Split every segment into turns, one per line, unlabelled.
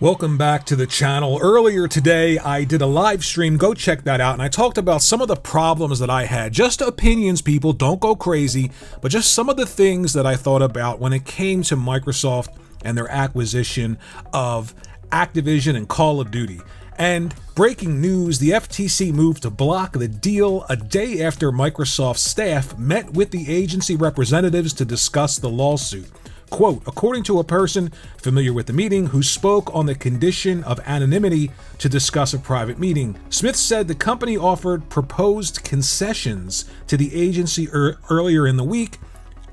Welcome back to the channel. Earlier today, I did a live stream. Go check that out. And I talked about some of the problems that I had. Just opinions, people. Don't go crazy. But just some of the things that I thought about when it came to Microsoft and their acquisition of Activision and Call of Duty. And breaking news, the FTC moved to block the deal a day after Microsoft staff met with the agency representatives to discuss the lawsuit. Quote, according to a person familiar with the meeting who spoke on the condition of anonymity to discuss a private meeting, Smith said the company offered proposed concessions to the agency earlier in the week.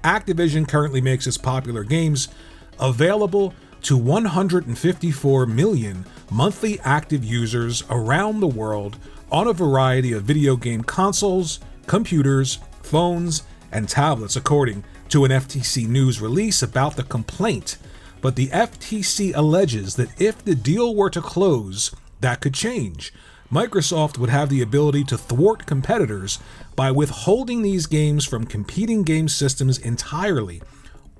Activision currently makes its popular games available to 154 million monthly active users around the world on a variety of video game consoles, computers, phones, and tablets, according to an FTC news release about the complaint. But the FTC alleges that if the deal were to close, that could change. Microsoft would have the ability to thwart competitors by withholding these games from competing game systems entirely,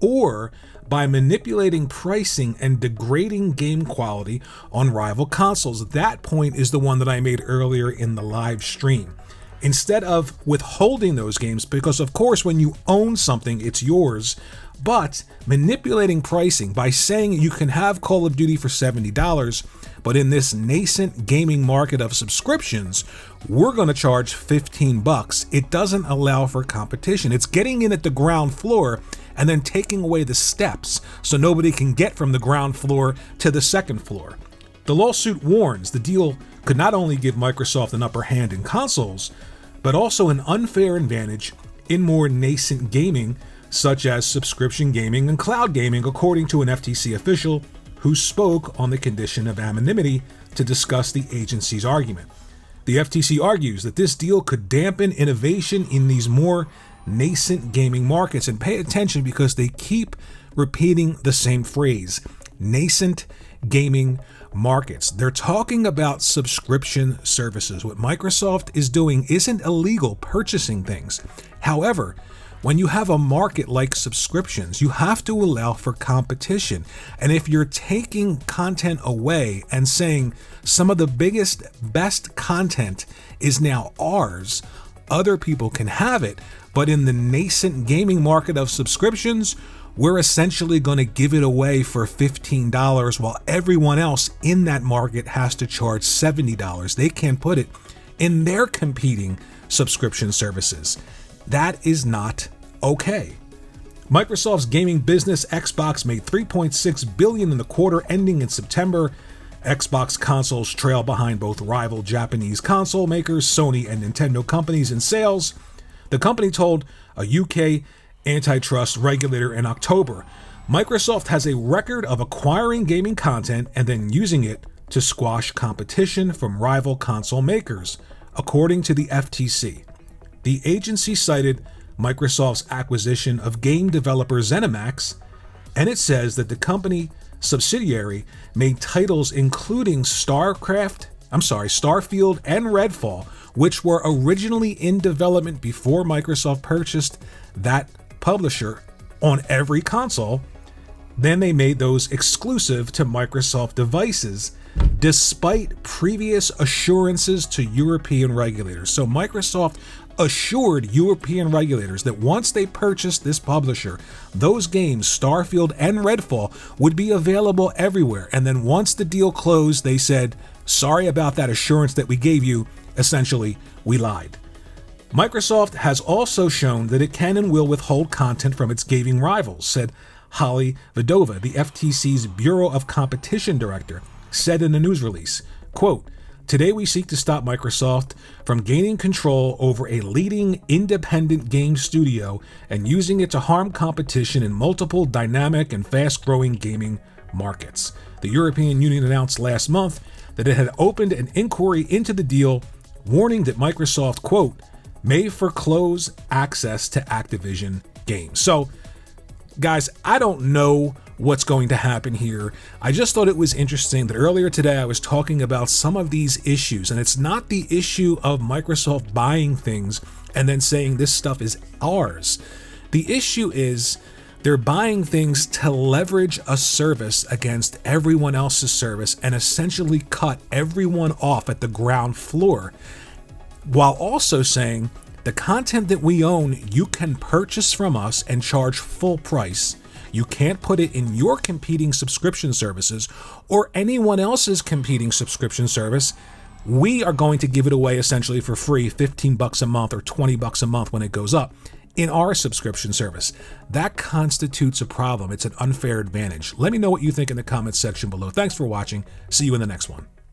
or by manipulating pricing and degrading game quality on rival consoles. That point is the one that I made earlier in the live stream. Instead of withholding those games, because of course when you own something, it's yours, but manipulating pricing by saying you can have Call of Duty for $70, but in this nascent gaming market of subscriptions, we're going to charge $15. It doesn't allow for competition. It's getting in at the ground floor and then taking away the steps so nobody can get from the ground floor to the second floor. The lawsuit warns the deal could not only give Microsoft an upper hand in consoles, but also an unfair advantage in more nascent gaming, such as subscription gaming and cloud gaming, according to an FTC official who spoke on the condition of anonymity to discuss the agency's argument. The FTC argues that this deal could dampen innovation in these more nascent gaming markets. And pay attention because they keep repeating the same phrase, nascent gaming markets. They're talking about subscription services. What Microsoft is doing isn't illegal, purchasing things. However, when you have a market like subscriptions, you have to allow for competition. And if you're taking content away and saying some of the biggest, best content is now ours, other people can have it, but in the nascent gaming market of subscriptions, we're essentially going to give it away for $15 while everyone else in that market has to charge $70. They can't put it in their competing subscription services. That is not okay. Microsoft's gaming business, Xbox, made $3.6 billion in the quarter ending in September. Xbox consoles trail behind both rival Japanese console makers, Sony and Nintendo companies in sales. The company told a UK antitrust regulator in October. Microsoft has a record of acquiring gaming content and then using it to squash competition from rival console makers, according to the FTC. The agency cited Microsoft's acquisition of game developer ZeniMax, and it says that the company subsidiary made titles including Starfield and Redfall, which were originally in development before Microsoft purchased that publisher on every console. Then they made those exclusive to Microsoft devices, despite previous assurances to European regulators. So Microsoft assured European regulators that once they purchased this publisher, those games, Starfield and Redfall, would be available everywhere. And then once the deal closed, they said, sorry about that assurance that we gave you. Essentially, we lied. Microsoft has also shown that it can and will withhold content from its gaming rivals, said Holly Vidova, the FTC's Bureau of Competition director, said in a news release. Quote, today we seek to stop Microsoft from gaining control over a leading independent game studio and using it to harm competition in multiple dynamic and fast-growing gaming markets. The European Union announced last month that it had opened an inquiry into the deal, warning that Microsoft, quote, may foreclose access to Activision games. So, guys, I don't know what's going to happen here. I just thought it was interesting that earlier today I was talking about some of these issues, and it's not the issue of Microsoft buying things and then saying this stuff is ours. The issue is They're buying things to leverage a service against everyone else's service and essentially cut everyone off at the ground floor, while also saying the content that we own, you can purchase from us and charge full price. You can't put it in your competing subscription services or anyone else's competing subscription service. We are going to give it away essentially for free, 15 bucks a month or 20 bucks a month when it goes up in our subscription service. That constitutes a problem. It's an unfair advantage. Let me know what you think in the comments section below. Thanks for watching. See you in the next one.